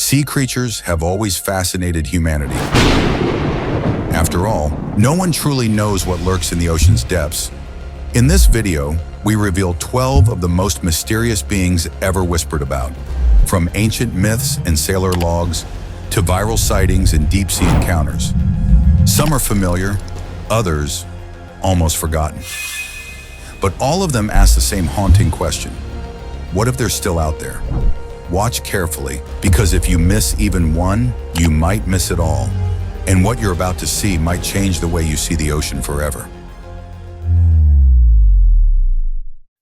Sea creatures have always fascinated humanity. After all, no one truly knows what lurks in the ocean's depths. In this video, we reveal 12 of the most mysterious beings ever whispered about, from ancient myths and sailor logs to viral sightings and deep-sea encounters. Some are familiar, others almost forgotten. But all of them ask the same haunting question: what if they're still out there? Watch carefully, because if you miss even one, you might miss it all. And what you're about to see might change the way you see the ocean forever.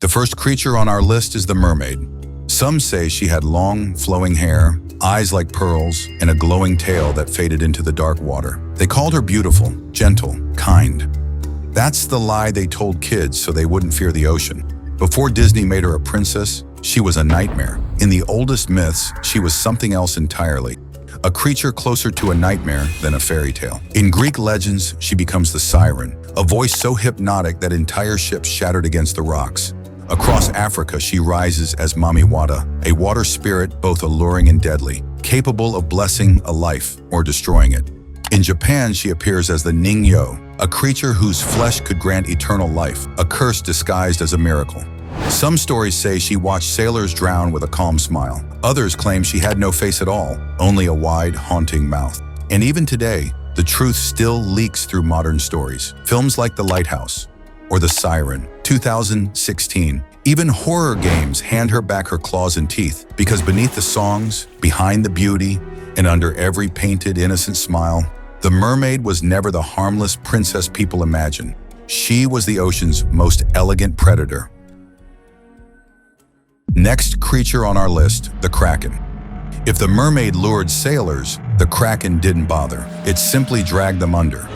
The first creature on our list is the mermaid. Some say she had long, flowing hair, eyes like pearls, and a glowing tail that faded into the dark water. They called her beautiful, gentle, kind. That's the lie they told kids so they wouldn't fear the ocean. Before Disney made her a princess, she was a nightmare. In the oldest myths, she was something else entirely. A creature closer to a nightmare than a fairy tale. In Greek legends, she becomes the Siren, a voice so hypnotic that entire ships shattered against the rocks. Across Africa, she rises as Mamiwata, a water spirit both alluring and deadly, capable of blessing a life or destroying it. In Japan, she appears as the Ningen, a creature whose flesh could grant eternal life, a curse disguised as a miracle. Some stories say she watched sailors drown with a calm smile. Others claim she had no face at all, only a wide, haunting mouth. And even today, the truth still leaks through modern stories. Films like The Lighthouse or The Siren, 2016. Even horror games hand her back her claws and teeth, because beneath the songs, behind the beauty, and under every painted, innocent smile, the mermaid was never the harmless princess people imagine. She was the ocean's most elegant predator. Next creature on our list, the Kraken. If the mermaid lured sailors, the Kraken didn't bother. It simply dragged them under.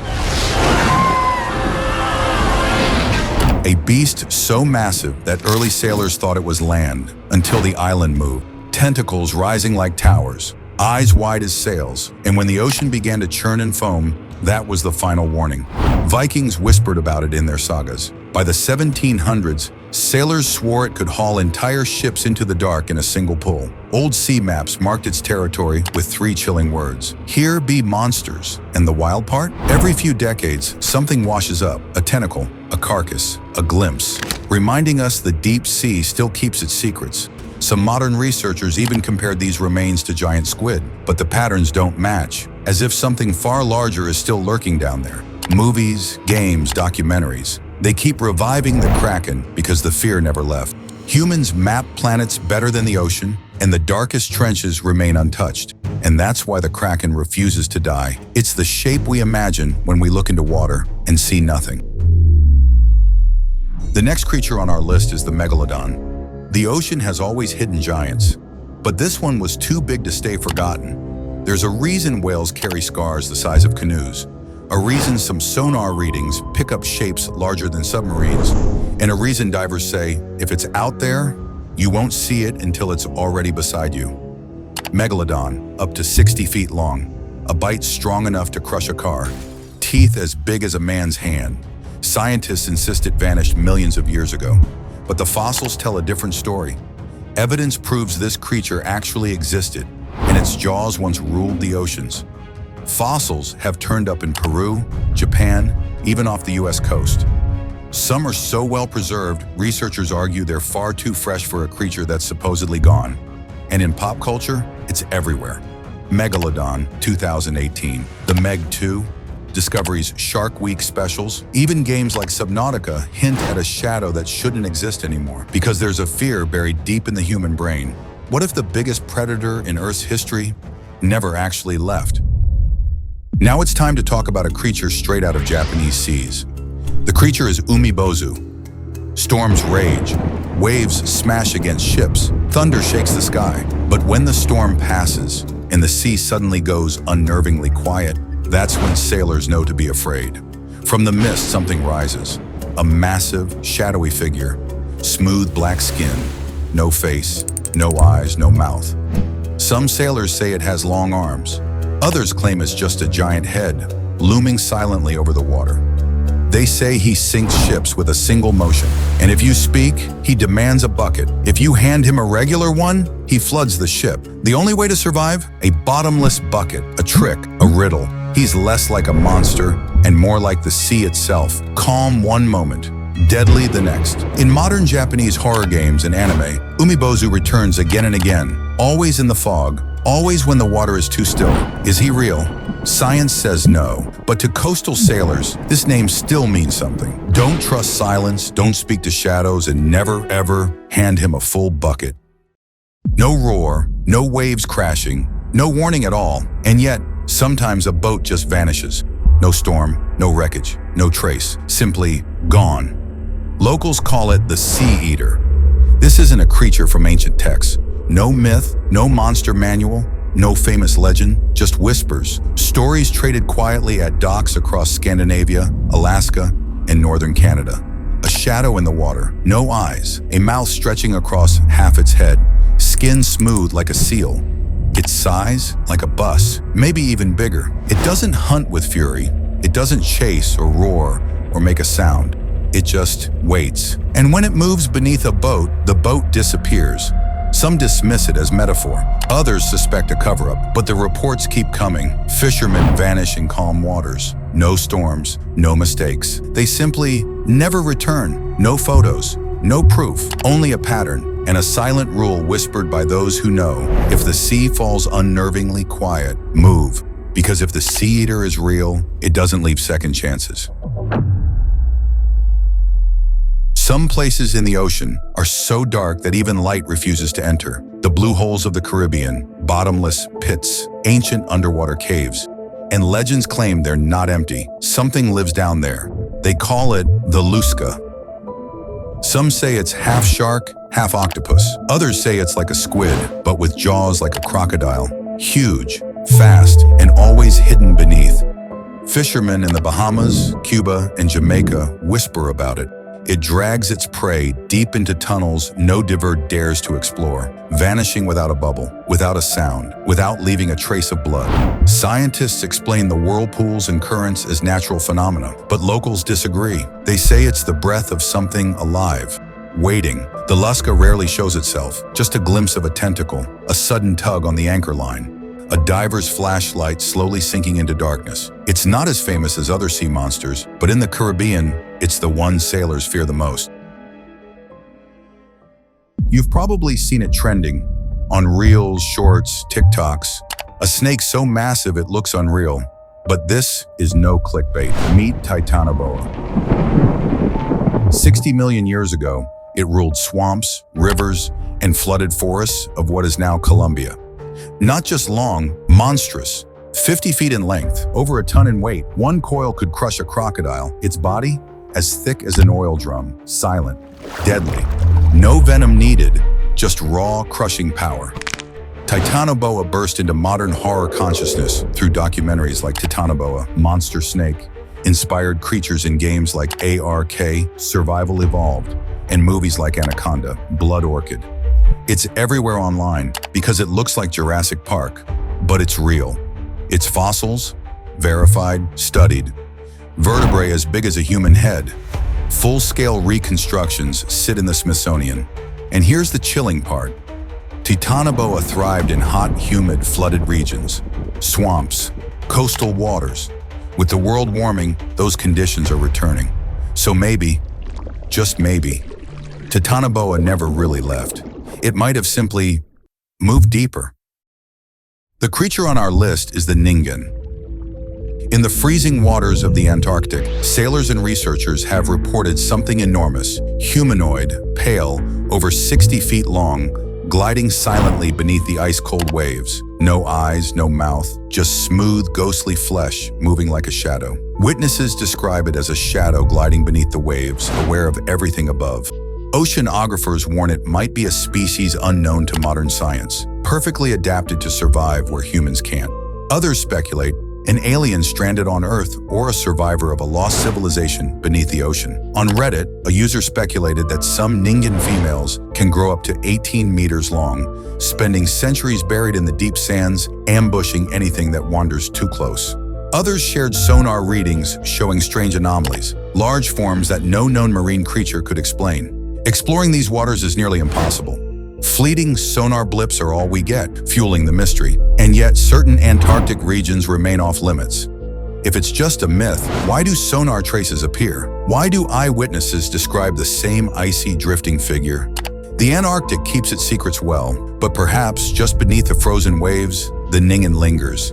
A beast so massive that early sailors thought it was land, until the island moved. Tentacles rising like towers, eyes wide as sails, and when the ocean began to churn and foam, that was the final warning. Vikings whispered about it in their sagas. By the 1700s, sailors swore it could haul entire ships into the dark in a single pull. Old sea maps marked its territory with 3 chilling words: "Here be monsters." And the wild part? Every few decades, something washes up: a tentacle, a carcass, a glimpse, reminding us the deep sea still keeps its secrets. Some modern researchers even compared these remains to giant squid, but the patterns don't match, as if something far larger is still lurking down there. Movies, games, documentaries, they keep reviving the Kraken because the fear never left. Humans map planets better than the ocean, and the darkest trenches remain untouched. And that's why the Kraken refuses to die. It's the shape we imagine when we look into water and see nothing. The next creature on our list is the Megalodon. The ocean has always hidden giants, but this one was too big to stay forgotten. There's a reason whales carry scars the size of canoes, a reason some sonar readings pick up shapes larger than submarines, and a reason divers say, if it's out there, you won't see it until it's already beside you. Megalodon, up to 60 feet long, a bite strong enough to crush a car, teeth as big as a man's hand. Scientists insist it vanished millions of years ago, but the fossils tell a different story. Evidence proves this creature actually existed, and its jaws once ruled the oceans. Fossils have turned up in Peru, Japan, even off the US coast. Some are so well preserved, researchers argue they're far too fresh for a creature that's supposedly gone. And in pop culture, it's everywhere. Megalodon, 2018. The Meg 2, Discovery's Shark Week specials. Even games like Subnautica hint at a shadow that shouldn't exist anymore, because there's a fear buried deep in the human brain. What if the biggest predator in Earth's history never actually left? Now it's time to talk about a creature straight out of Japanese seas. The creature is Umibōzu. Storms rage, waves smash against ships, thunder shakes the sky. But when the storm passes and the sea suddenly goes unnervingly quiet, that's when sailors know to be afraid. From the mist, something rises. A massive, shadowy figure. Smooth black skin. No face, no eyes, no mouth. Some sailors say it has long arms. Others claim it's just a giant head, looming silently over the water. They say he sinks ships with a single motion. And if you speak, he demands a bucket. If you hand him a regular one, he floods the ship. The only way to survive? A bottomless bucket, a trick, a riddle. He's less like a monster and more like the sea itself. Calm one moment, deadly the next. In modern Japanese horror games and anime, Umibōzu returns again and again, always in the fog, always when the water is too still. Is he real? Science says no, but to coastal sailors, this name still means something. Don't trust silence, don't speak to shadows, and never, ever hand him a full bucket. No roar, no waves crashing, no warning at all, and yet, sometimes a boat just vanishes. No storm, no wreckage, no trace, simply gone. Locals call it the Sea Eater. This isn't a creature from ancient texts. No myth, no monster manual, no famous legend, just whispers. Stories traded quietly at docks across Scandinavia, Alaska, and northern Canada. A shadow in the water, no eyes, a mouth stretching across half its head, skin smooth like a seal. Its size, like a bus, maybe even bigger. It doesn't hunt with fury. It doesn't chase or roar or make a sound. It just waits. And when it moves beneath a boat, the boat disappears. Some dismiss it as metaphor. Others suspect a cover-up, but the reports keep coming. Fishermen vanish in calm waters. No storms, no mistakes. They simply never return. No photos, no proof, only a pattern. And a silent rule whispered by those who know, if the sea falls unnervingly quiet, move. Because if the Sea Eater is real, it doesn't leave second chances. Some places in the ocean are so dark that even light refuses to enter. The blue holes of the Caribbean, bottomless pits, ancient underwater caves. And legends claim they're not empty. Something lives down there. They call it the Lusca. Some say it's half shark, half octopus. Others say it's like a squid, but with jaws like a crocodile. Huge, fast, and always hidden beneath. Fishermen in the Bahamas, Cuba, and Jamaica whisper about it. It drags its prey deep into tunnels no diver dares to explore, vanishing without a bubble, without a sound, without leaving a trace of blood. Scientists explain the whirlpools and currents as natural phenomena, but locals disagree. They say it's the breath of something alive, waiting. The Lusca rarely shows itself, just a glimpse of a tentacle, a sudden tug on the anchor line. A diver's flashlight slowly sinking into darkness. It's not as famous as other sea monsters, but in the Caribbean, it's the one sailors fear the most. You've probably seen it trending on reels, shorts, TikToks. A snake so massive it looks unreal. But this is no clickbait. Meet Titanoboa. 60 million years ago, it ruled swamps, rivers, and flooded forests of what is now Colombia. Not just long, monstrous. 50 feet in length, over a ton in weight. One coil could crush a crocodile. Its body, as thick as an oil drum, silent, deadly. No venom needed, just raw, crushing power. Titanoboa burst into modern horror consciousness through documentaries like Titanoboa, Monster Snake, inspired creatures in games like ARK, Survival Evolved, and movies like Anaconda, Blood Orchid. It's everywhere online because it looks like Jurassic Park, but it's real. It's fossils, verified, studied. Vertebrae as big as a human head. Full-scale reconstructions sit in the Smithsonian. And here's the chilling part. Titanoboa thrived in hot, humid, flooded regions. Swamps, coastal waters. With the world warming, those conditions are returning. So maybe, just maybe, Titanoboa never really left. It might have simply moved deeper. The creature on our list is the Ningen. In the freezing waters of the Antarctic, sailors and researchers have reported something enormous, humanoid, pale, over 60 feet long, gliding silently beneath the ice-cold waves. No eyes, no mouth, just smooth, ghostly flesh moving like a shadow. Witnesses describe it as a shadow gliding beneath the waves, aware of everything above. Oceanographers warn it might be a species unknown to modern science, perfectly adapted to survive where humans can't. Others speculate an alien stranded on Earth or a survivor of a lost civilization beneath the ocean. On Reddit, a user speculated that some Ningen females can grow up to 18 meters long, spending centuries buried in the deep sands, ambushing anything that wanders too close. Others shared sonar readings showing strange anomalies, large forms that no known marine creature could explain. Exploring these waters is nearly impossible. Fleeting sonar blips are all we get, fueling the mystery, and yet certain Antarctic regions remain off limits. If it's just a myth, why do sonar traces appear? Why do eyewitnesses describe the same icy drifting figure? The Antarctic keeps its secrets well, but perhaps just beneath the frozen waves, the Ningen lingers.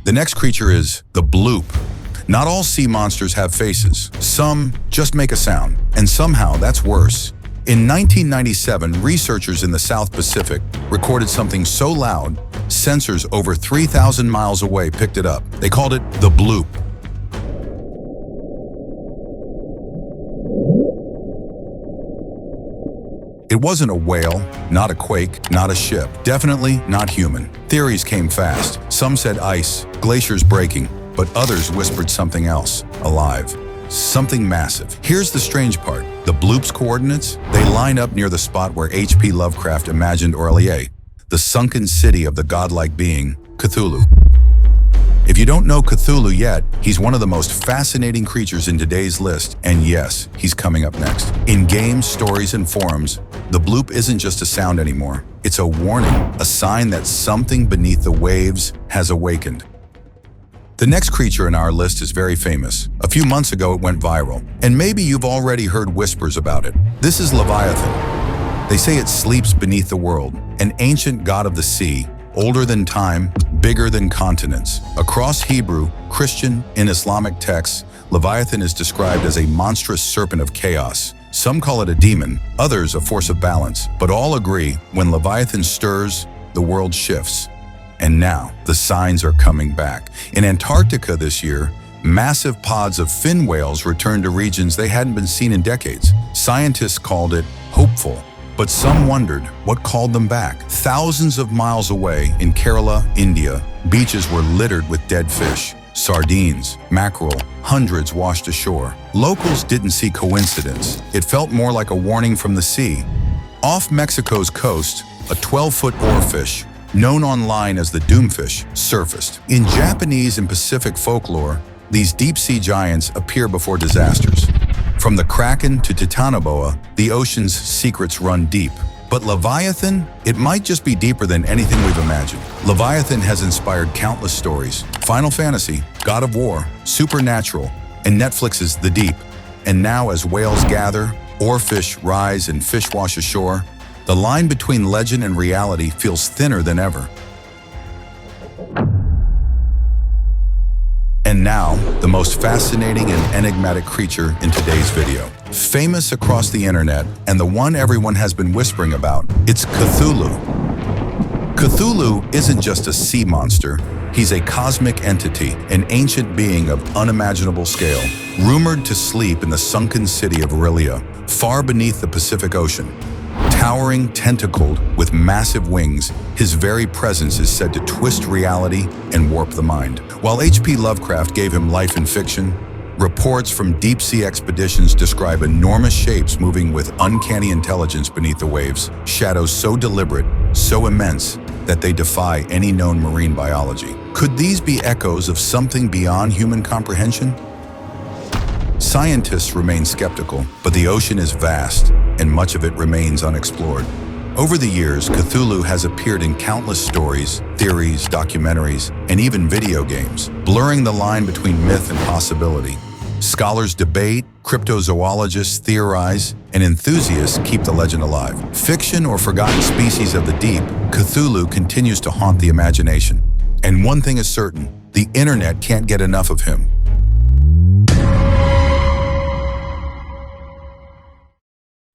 The next creature is the Bloop. Not all sea monsters have faces. Some just make a sound, and somehow that's worse. In 1997, researchers in the South Pacific recorded something so loud, sensors over 3,000 miles away picked it up. They called it the Bloop. It wasn't a whale, not a quake, not a ship, definitely not human. Theories came fast. Some said ice, glaciers breaking, but others whispered something else, alive. Something massive. Here's the strange part. The Bloop's coordinates, they line up near the spot where H.P. Lovecraft imagined Orlier, the sunken city of the godlike being, Cthulhu. If you don't know Cthulhu yet, he's one of the most fascinating creatures in today's list, and yes, he's coming up next. In games, stories, and forums, the Bloop isn't just a sound anymore. It's a warning, a sign that something beneath the waves has awakened. The next creature in our list is very famous. A few months ago, it went viral, and maybe you've already heard whispers about it. This is Leviathan. They say it sleeps beneath the world, an ancient god of the sea, older than time, bigger than continents. Across Hebrew, Christian, and Islamic texts, Leviathan is described as a monstrous serpent of chaos. Some call it a demon, others a force of balance, but all agree when Leviathan stirs, the world shifts. And now, the signs are coming back. In Antarctica this year, massive pods of fin whales returned to regions they hadn't been seen in decades. Scientists called it hopeful, but some wondered what called them back. Thousands of miles away in Kerala, India, beaches were littered with dead fish. Sardines, mackerel, hundreds washed ashore. Locals didn't see coincidence. It felt more like a warning from the sea. Off Mexico's coast, a 12-foot oarfish, known online as the doomfish, surfaced. In Japanese and Pacific folklore, these deep-sea giants appear before disasters. From the Kraken to Titanoboa, the ocean's secrets run deep. But Leviathan, it might just be deeper than anything we've imagined. Leviathan has inspired countless stories. Final Fantasy, God of War, Supernatural, and Netflix's The Deep. And now as whales gather, oarfish rise and fish wash ashore, the line between legend and reality feels thinner than ever. And now, the most fascinating and enigmatic creature in today's video. Famous across the internet, and the one everyone has been whispering about, it's Cthulhu. Cthulhu isn't just a sea monster, he's a cosmic entity, an ancient being of unimaginable scale, rumored to sleep in the sunken city of Aurelia, far beneath the Pacific Ocean. Towering, tentacled, with massive wings, his very presence is said to twist reality and warp the mind. While H.P. Lovecraft gave him life in fiction, reports from deep-sea expeditions describe enormous shapes moving with uncanny intelligence beneath the waves, shadows so deliberate, so immense, that they defy any known marine biology. Could these be echoes of something beyond human comprehension? Scientists remain skeptical, but the ocean is vast, and much of it remains unexplored. Over the years, Cthulhu has appeared in countless stories, theories, documentaries, and even video games, blurring the line between myth and possibility. Scholars debate, cryptozoologists theorize, and enthusiasts keep the legend alive. Fiction or forgotten species of the deep, Cthulhu continues to haunt the imagination. And one thing is certain, the internet can't get enough of him.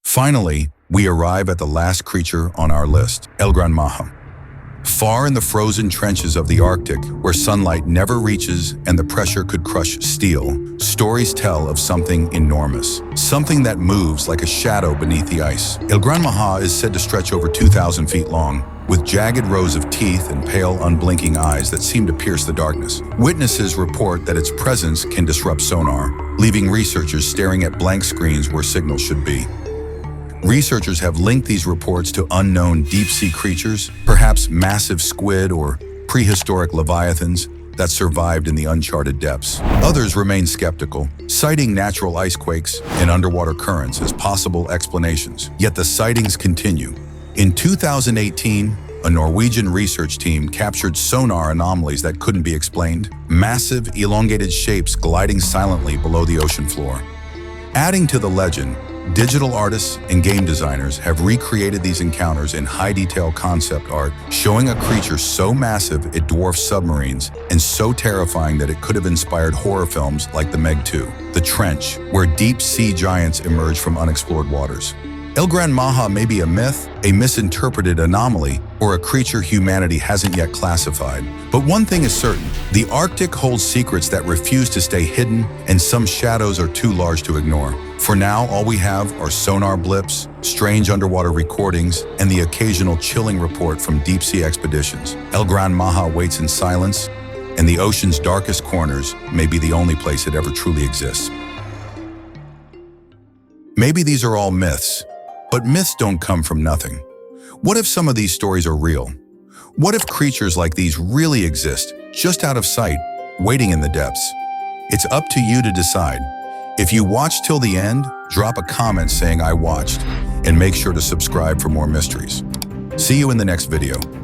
Finally, we arrive at the last creature on our list, Gran Maja. Far in the frozen trenches of the Arctic, where sunlight never reaches and the pressure could crush steel, stories tell of something enormous, something that moves like a shadow beneath the ice. Gran Maja is said to stretch over 2,000 feet long, with jagged rows of teeth and pale, unblinking eyes that seem to pierce the darkness. Witnesses report that its presence can disrupt sonar, leaving researchers staring at blank screens where signals should be. Researchers have linked these reports to unknown deep-sea creatures, perhaps massive squid or prehistoric Leviathans that survived in the uncharted depths. Others remain skeptical, citing natural ice quakes and underwater currents as possible explanations. Yet the sightings continue. In 2018, a Norwegian research team captured sonar anomalies that couldn't be explained, massive, elongated shapes gliding silently below the ocean floor. Adding to the legend, digital artists and game designers have recreated these encounters in high-detail concept art, showing a creature so massive it dwarfs submarines and so terrifying that it could have inspired horror films like The Meg 2, The Trench, where deep-sea giants emerge from unexplored waters. El Gran Maja may be a myth, a misinterpreted anomaly, or a creature humanity hasn't yet classified. But one thing is certain, the Arctic holds secrets that refuse to stay hidden, and some shadows are too large to ignore. For now, all we have are sonar blips, strange underwater recordings, and the occasional chilling report from deep-sea expeditions. El Gran Maja waits in silence, and the ocean's darkest corners may be the only place it ever truly exists. Maybe these are all myths, but myths don't come from nothing. What if some of these stories are real? What if creatures like these really exist, just out of sight, waiting in the depths? It's up to you to decide. If you watched till the end, drop a comment saying I watched, and make sure to subscribe for more mysteries. See you in the next video.